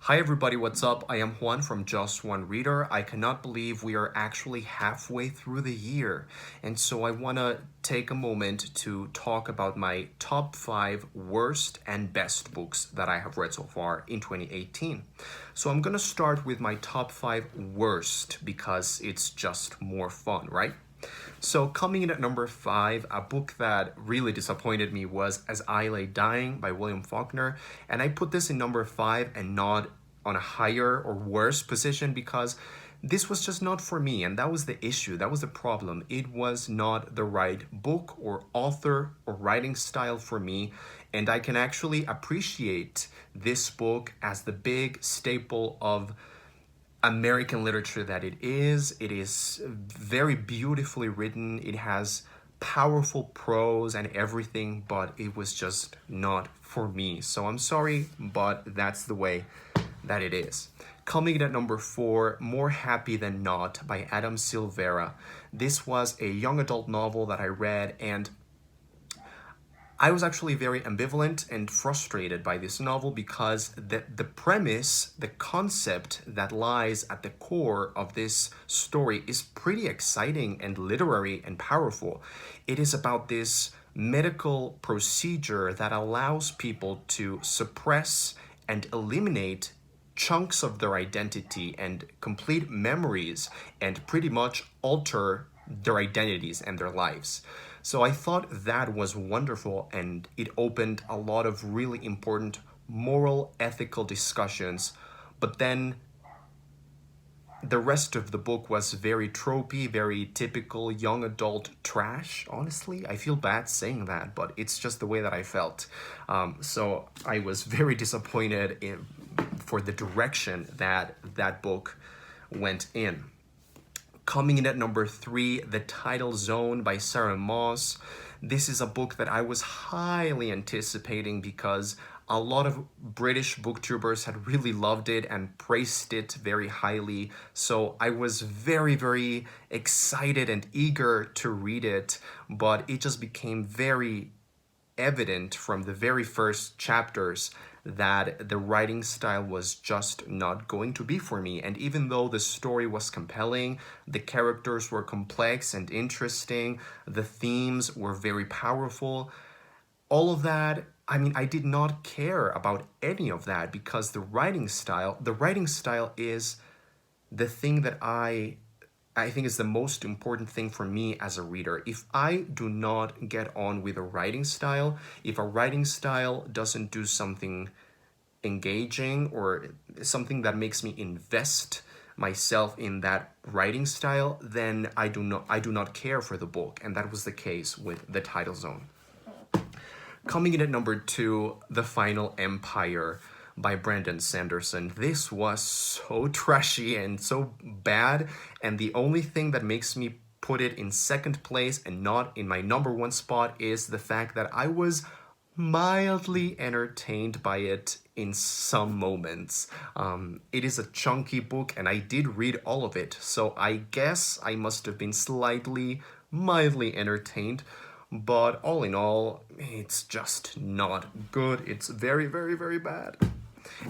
Hi everybody, what's up? I am Juan from Just One Reader. I cannot believe we are actually halfway through the year. And so I want to take a moment to talk about my top 5 worst and best books that I have read so far in 2018. So I'm going to start with my top 5 worst because it's just more fun, right? So coming in at number 5, a book that really disappointed me was As I Lay Dying by William Faulkner. And I put this in number 5 and not on a higher or worse position because this was just not for me. And that was the issue. That was the problem. It was not the right book or author or writing style for me. And I can actually appreciate this book as the big staple of American literature that it is. It is very beautifully written. It has powerful prose and everything, but it was just not for me. So I'm sorry, but that's the way that it is. Coming in at number 4, More Happy Than Not by Adam Silvera. This was a young adult novel that I read, and I was actually very ambivalent and frustrated by this novel because the premise, the concept that lies at the core of this story is pretty exciting and literary and powerful. It is about this medical procedure that allows people to suppress and eliminate chunks of their identity and complete memories and pretty much alter their identities and their lives. So I thought that was wonderful, and it opened a lot of really important moral, ethical discussions. But then the rest of the book was very tropey, very typical young adult trash. Honestly, I feel bad saying that, but it's just the way that I felt. So I was very disappointed for the direction that that book went in. Coming in at number 3, The Tidal Zone by Sarah Moss. This is a book that I was highly anticipating because a lot of British booktubers had really loved it and praised it very highly. So I was very, very excited and eager to read it, but it just became very evident from the very first chapters that the writing style was just not going to be for me. And even though the story was compelling, the characters were complex and interesting, the themes were very powerful, all of that, I mean, I did not care about any of that because the writing style is the thing that I think is the most important thing for me as a reader. If I do not get on with a writing style, if a writing style doesn't do something engaging or something that makes me invest myself in that writing style, then I do not care for the book, and that was the case with The Tidal Zone. Coming in at number 2, The Final Empire by Brandon Sanderson. This was so trashy and so bad, and the only thing that makes me put it in second place and not in my number 1 spot is the fact that I was mildly entertained by it in some moments. It is a chunky book, and I did read all of it, so I guess I must have been slightly, mildly entertained. But all in all, it's just not good. It's very, very, very bad.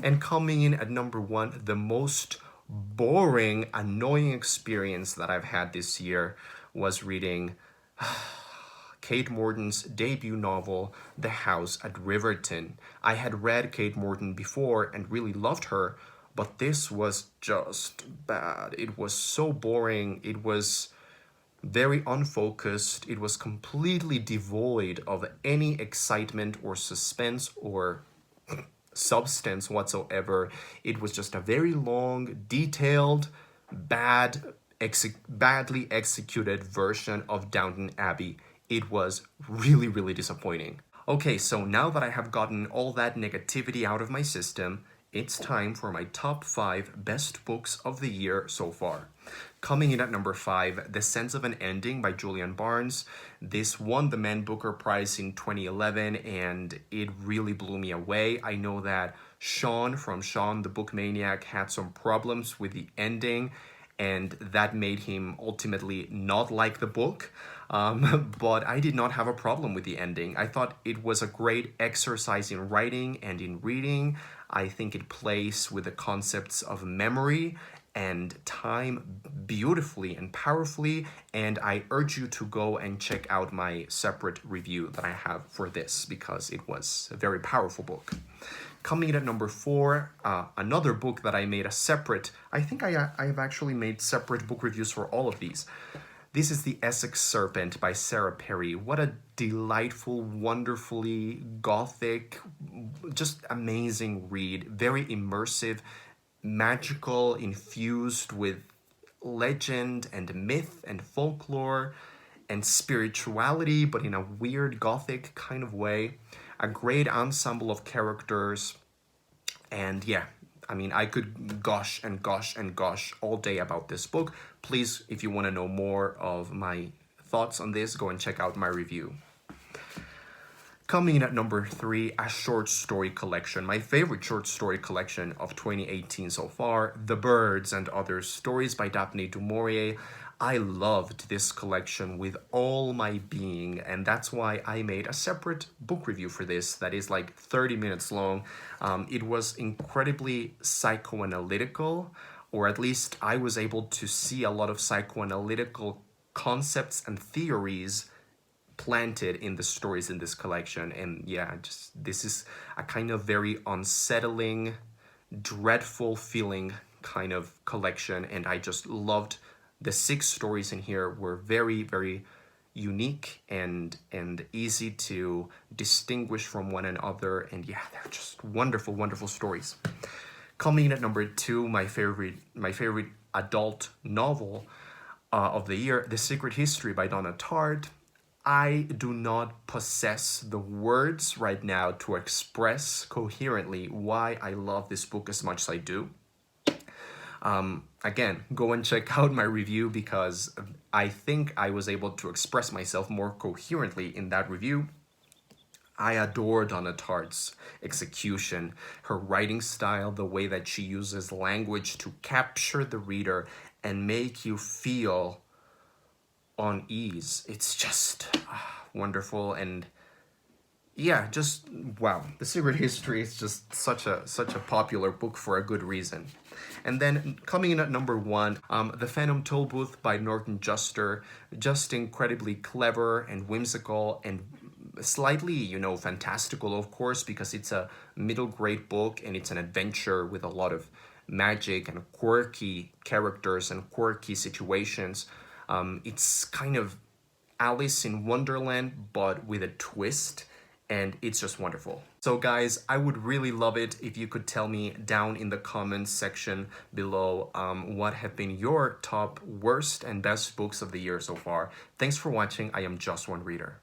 And coming in at number 1, the most boring, annoying experience that I've had this year was reading Kate Morton's debut novel, The House at Riverton. I had read Kate Morton before and really loved her, but this was just bad. It was so boring. It was very unfocused. It was completely devoid of any excitement or suspense or substance whatsoever. It was just a very long, detailed, badly executed version of Downton Abbey. It was really, really disappointing. Okay, so now that I have gotten all that negativity out of my system, it's time for my top 5 best books of the year so far. Coming in at number 5, The Sense of an Ending by Julian Barnes. This won the Man Booker Prize in 2011, and it really blew me away. I know that Sean from Sean the Book Maniac had some problems with the ending, and that made him ultimately not like the book. But I did not have a problem with the ending. I thought it was a great exercise in writing and in reading. I think it plays with the concepts of memory and time beautifully and powerfully, and I urge you to go and check out my separate review that I have for this because it was a very powerful book. Coming in at number 4, another book that I made a separate, I think I have actually made separate book reviews for all of these. This is The Essex Serpent by Sarah Perry. What a delightful, wonderfully gothic, just amazing read. Very immersive, magical, infused with legend and myth and folklore and spirituality, but in a weird gothic kind of way. A great ensemble of characters, and yeah, I mean, I could gush and gush and gush all day about this book. Please, if you want to know more of my thoughts on this, go and check out my review. Coming in at number 3, a short story collection. My favorite short story collection of 2018 so far, The Birds and Other Stories by Daphne du Maurier. I loved this collection with all my being, and that's why I made a separate book review for this that is like 30 minutes long. It was incredibly psychoanalytical, or at least I was able to see a lot of psychoanalytical concepts and theories planted in the stories in this collection. And yeah, just this is a kind of very unsettling, dreadful feeling kind of collection, and I just loved the 6 stories in here. Were very, very unique and easy to distinguish from one another, and yeah, they're just wonderful, wonderful stories. Coming in at number 2, my favorite adult novel of the year, The Secret History by Donna Tartt. I do not possess the words right now to express coherently why I love this book as much as I do. Again, go and check out my review because I think I was able to express myself more coherently in that review. I adore Donna Tartt's execution, her writing style, the way that she uses language to capture the reader and make you feel on ease. It's just wonderful, and yeah, just wow. The Secret History is just such a popular book for a good reason. And then coming in at number 1, The Phantom Tollbooth by Norton Juster, just incredibly clever and whimsical and slightly, fantastical, of course, because it's a middle grade book and it's an adventure with a lot of magic and quirky characters and quirky situations. It's kind of Alice in Wonderland, but with a twist, and it's just wonderful. So guys, I would really love it if you could tell me down in the comments section below what have been your top worst and best books of the year so far. Thanks for watching. I am Just One Reader.